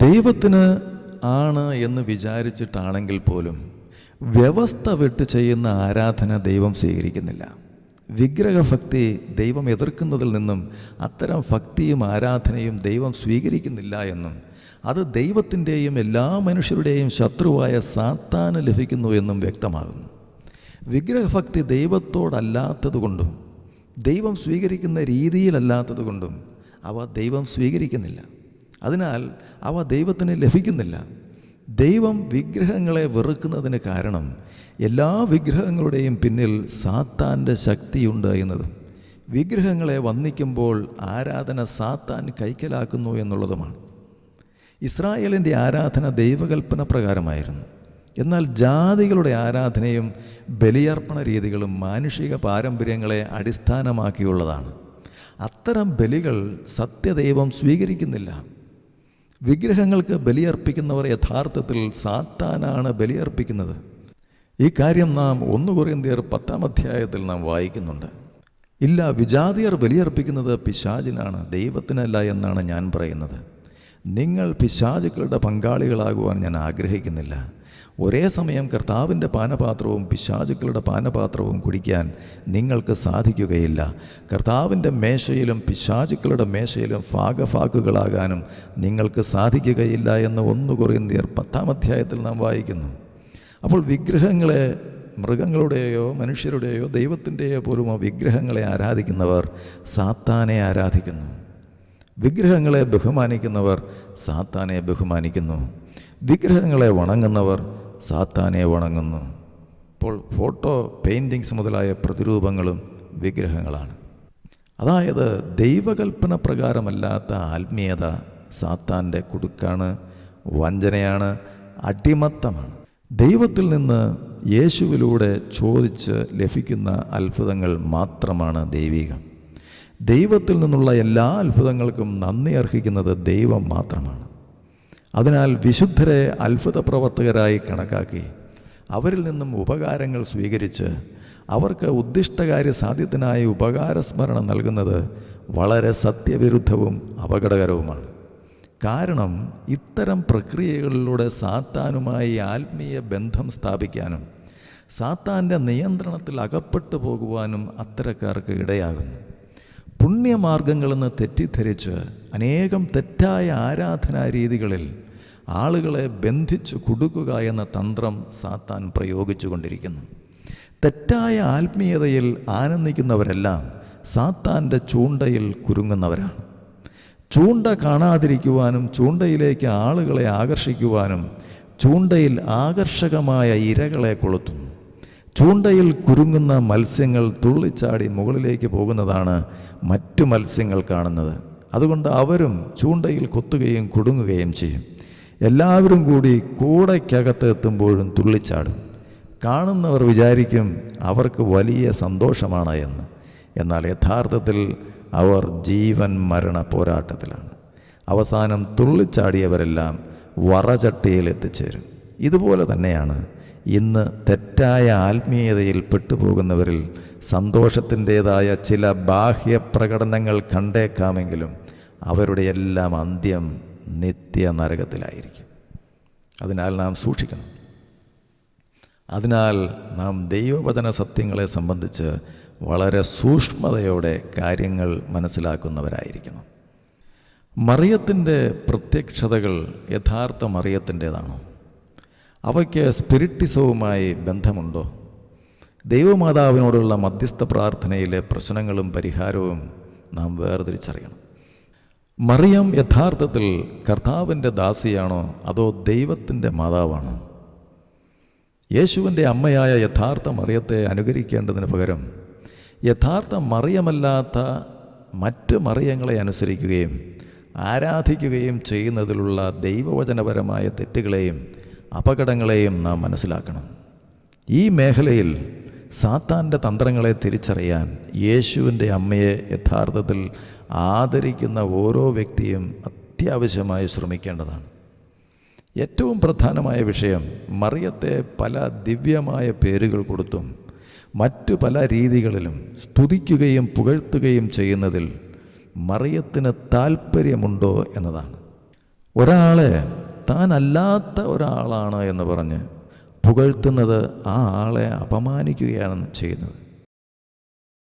ദൈവത്തിന് ആണ് എന്ന് വിചാരിച്ചിട്ടാണെങ്കിൽ പോലും വ്യവസ്ഥ വിട്ട് ചെയ്യുന്ന ആരാധന ദൈവം സ്വീകരിക്കുന്നില്ല. വിഗ്രഹഭക്തി ദൈവം എതിർക്കുന്നതിൽ നിന്നും അത്തരം ഭക്തിയും ആരാധനയും ദൈവം സ്വീകരിക്കുന്നില്ല എന്നും അത് ദൈവത്തിൻ്റെയും എല്ലാ മനുഷ്യരുടെയും ശത്രുവായ സാത്താന് ലഭിക്കുന്നു എന്നും വ്യക്തമാകുന്നു. വിഗ്രഹഭക്തി ദൈവത്തോടല്ലാത്തതുകൊണ്ടും ദൈവം സ്വീകരിക്കുന്ന രീതിയിലല്ലാത്തതുകൊണ്ടും അവ ദൈവം സ്വീകരിക്കുന്നില്ല. അതിനാൽ അവ ദൈവത്തിന് ലഭിക്കുന്നില്ല. ദൈവം വിഗ്രഹങ്ങളെ വെറുക്കുന്നതിന് കാരണം എല്ലാ വിഗ്രഹങ്ങളുടെയും പിന്നിൽ സാത്താൻ്റെ ശക്തിയുണ്ട് എന്നതും വിഗ്രഹങ്ങളെ വന്ദിക്കുമ്പോൾ ആരാധന സാത്താൻ കൈക്കലാക്കുന്നു എന്നുള്ളതുമാണ്. ഇസ്രായേലിൻ്റെ ആരാധന ദൈവകൽപ്പന പ്രകാരമായിരുന്നു. എന്നാൽ ജാതികളുടെ ആരാധനയും ബലിയർപ്പണ രീതികളും മാനുഷിക പാരമ്പര്യങ്ങളെ അടിസ്ഥാനമാക്കിയുള്ളതാണ്. അത്തരം ബലികൾ സത്യദൈവം സ്വീകരിക്കുന്നില്ല. വിഗ്രഹങ്ങൾക്ക് ബലിയർപ്പിക്കുന്നവർ യഥാർത്ഥത്തിൽ സാത്താനാണ് ബലിയർപ്പിക്കുന്നത്. ഈ കാര്യം നാം 1 കൊരിന്ത്യർ 10-ാം അധ്യായത്തിൽ നാം വായിക്കുന്നുണ്ട്. ഇല്ല, വിജാതിയർ ബലിയർപ്പിക്കുന്നത് പിശാചിനാണ്, ദൈവത്തിനല്ല എന്നാണ് ഞാൻ പറയുന്നത്. നിങ്ങൾ പിശാചുക്കളുടെ പങ്കാളികളാകുവാൻ ഞാൻ ആഗ്രഹിക്കുന്നില്ല. ഒരേ സമയം കർത്താവിൻ്റെ പാനപാത്രവും പിശാചുക്കളുടെ പാനപാത്രവും കുടിക്കാൻ നിങ്ങൾക്ക് സാധിക്കുകയില്ല. കർത്താവിൻ്റെ മേശയിലും പിശാചുക്കളുടെ മേശയിലും ഭാഗഭാക്കുകളാകാനും നിങ്ങൾക്ക് സാധിക്കുകയില്ല എന്ന് 1 കൊരിന്ത്യർ 10-ാം അധ്യായത്തിൽ നാം വായിക്കുന്നു. അപ്പോൾ വിഗ്രഹങ്ങളെ, മൃഗങ്ങളുടെയോ മനുഷ്യരുടെയോ ദൈവത്തിൻ്റെയോ പോലും ആ വിഗ്രഹങ്ങളെ ആരാധിക്കുന്നവർ സാത്താനെ ആരാധിക്കുന്നു. വിഗ്രഹങ്ങളെ ബഹുമാനിക്കുന്നവർ സാത്താനെ ബഹുമാനിക്കുന്നു. വിഗ്രഹങ്ങളെ വണങ്ങുന്നവർ സാത്താനെ വണങ്ങുന്നു. ഇപ്പോൾ ഫോട്ടോ, പെയിൻറ്റിങ്സ് മുതലായ പ്രതിരൂപങ്ങളും വിഗ്രഹങ്ങളാണ്. അതായത് ദൈവകൽപ്പന പ്രകാരമല്ലാത്ത ആത്മീയത സാത്താൻ്റെ കുടുക്കാണ്, വഞ്ചനയാണ്, അടിമത്തമാണ്. ദൈവത്തിൽ നിന്ന് യേശുവിലൂടെ ചോദിച്ച് ലഭിക്കുന്ന അത്ഭുതങ്ങൾ മാത്രമാണ് ദൈവികം. ദൈവത്തിൽ നിന്നുള്ള എല്ലാ അത്ഭുതങ്ങൾക്കും നന്ദി അർഹിക്കുന്നത് ദൈവം മാത്രമാണ്. അതിനാൽ വിശുദ്ധരെ അത്ഭുത പ്രവർത്തകരായി കണക്കാക്കി അവരിൽ നിന്നും ഉപകാരങ്ങൾ സ്വീകരിച്ച് അവർക്ക് ഉദ്ദിഷ്ടകാര്യ സാധ്യത്തിനായി ഉപകാരസ്മരണ നൽകുന്നത് വളരെ സത്യവിരുദ്ധവും അപകടകരവുമാണ്. കാരണം ഇത്തരം പ്രക്രിയകളിലൂടെ സാത്താനുമായി ആത്മീയ ബന്ധം സ്ഥാപിക്കാനും സാത്താൻ്റെ നിയന്ത്രണത്തിൽ അകപ്പെട്ടു പോകുവാനും അത്തരക്കാർക്ക് ഇടയാകുന്നു. പുണ്യമാർഗങ്ങളെന്ന് തെറ്റിദ്ധരിച്ച് അനേകം തെറ്റായ ആരാധനാ രീതികളിൽ ആളുകളെ ബന്ധിച്ചു കുടുക്കുക എന്ന തന്ത്രം സാത്താൻ പ്രയോഗിച്ചു കൊണ്ടിരിക്കുന്നു. തെറ്റായ ആത്മീയതയിൽ ആനന്ദിക്കുന്നവരെല്ലാം സാത്താൻ്റെ ചൂണ്ടയിൽ കുരുങ്ങുന്നവരാണ്. ചൂണ്ട കാണാതിരിക്കുവാനും ചൂണ്ടയിലേക്ക് ആളുകളെ ആകർഷിക്കുവാനും ചൂണ്ടയിൽ ആകർഷകമായ ഇരകളെ കൊളുത്തുന്നു. ചൂണ്ടയിൽ കുരുങ്ങുന്ന മത്സ്യങ്ങൾ തുള്ളിച്ചാടി മുകളിലേക്ക് പോകുന്നതാണ് മറ്റു മത്സ്യങ്ങൾ കാണുന്നത്. അതുകൊണ്ട് അവരും ചൂണ്ടയിൽ കൊത്തുകയും കുടുങ്ങുകയും ചെയ്യും. എല്ലാവരും കൂടി കൂടയ്ക്കകത്ത് എത്തുമ്പോഴും തുള്ളിച്ചാടും. കാണുന്നവർ വിചാരിക്കും അവർക്ക് വലിയ സന്തോഷമാണ് എന്ന്. എന്നാൽ യഥാർത്ഥത്തിൽ അവർ ജീവൻ മരണ പോരാട്ടത്തിലാണ്. അവസാനം തുള്ളിച്ചാടിയവരെല്ലാം വറചട്ടിയിൽ എത്തിച്ചേരും. ഇതുപോലെ തന്നെയാണ് ഇന്ന് തെറ്റായ ആത്മീയതയിൽ പെട്ടുപോകുന്നവരിൽ സന്തോഷത്തിൻ്റേതായ ചില ബാഹ്യപ്രകടനങ്ങൾ കണ്ടേക്കാമെങ്കിലും അവരുടെ എല്ലാം അന്ത്യം നിത്യ നരകത്തിലായിരിക്കും. അതിനാൽ നാം സൂക്ഷിക്കണം. അതിനാൽ നാം ദൈവവചന സത്യങ്ങളെ സംബന്ധിച്ച് വളരെ സൂക്ഷ്മതയോടെ കാര്യങ്ങൾ മനസ്സിലാക്കുന്നവരായിരിക്കണം. മറിയത്തിൻ്റെ പ്രത്യക്ഷതകൾ യഥാർത്ഥ മറിയത്തിൻ്റേതാണോ? അവയ്ക്ക് സ്പിരിറ്റിസവുമായി ബന്ധമുണ്ടോ? ദൈവമാതാവിനോടുള്ള മധ്യസ്ഥ പ്രാർത്ഥനയിലെ പ്രശ്നങ്ങളും പരിഹാരവും നാം വേർതിരിച്ചറിയണം. മറിയം യഥാർത്ഥത്തിൽ കർത്താവിൻ്റെ ദാസിയാണോ അതോ ദൈവത്തിൻ്റെ മാതാവാണോ? യേശുവിൻ്റെ അമ്മയായ യഥാർത്ഥ മറിയത്തെ അനുകരിക്കേണ്ടതിന് പകരം യഥാർത്ഥ മറിയമല്ലാത്ത മറ്റ് മറിയങ്ങളെ അനുസരിക്കുകയും ആരാധിക്കുകയും ചെയ്യുന്നതിലുള്ള ദൈവവചനപരമായ തെറ്റുകളെയും അപകടങ്ങളെയും നാം മനസ്സിലാക്കണം. ഈ മേഖലയിൽ സാത്താൻ്റെ തന്ത്രങ്ങളെ തിരിച്ചറിയാൻ യേശുവിൻ്റെ അമ്മയെ യഥാർത്ഥത്തിൽ ആദരിക്കുന്ന ഓരോ വ്യക്തിയും അത്യാവശ്യമായി ശ്രമിക്കേണ്ടതാണ്. ഏറ്റവും പ്രധാനമായ വിഷയം, മറിയത്തെ പല ദിവ്യമായ പേരുകൾ കൊടുത്തും മറ്റു പല രീതികളിലും സ്തുതിക്കുകയും പുകഴ്ത്തുകയും ചെയ്യുന്നതിൽ മറിയത്തിന് താല്പര്യമുണ്ടോ എന്നതാണ്. ഒരാളെ താനല്ലാത്ത ഒരാളാണ് എന്ന് പറഞ്ഞ് പുകഴ്ത്തുന്നത് ആ ആളെ അപമാനിക്കുകയാണ് ചെയ്യുന്നത്.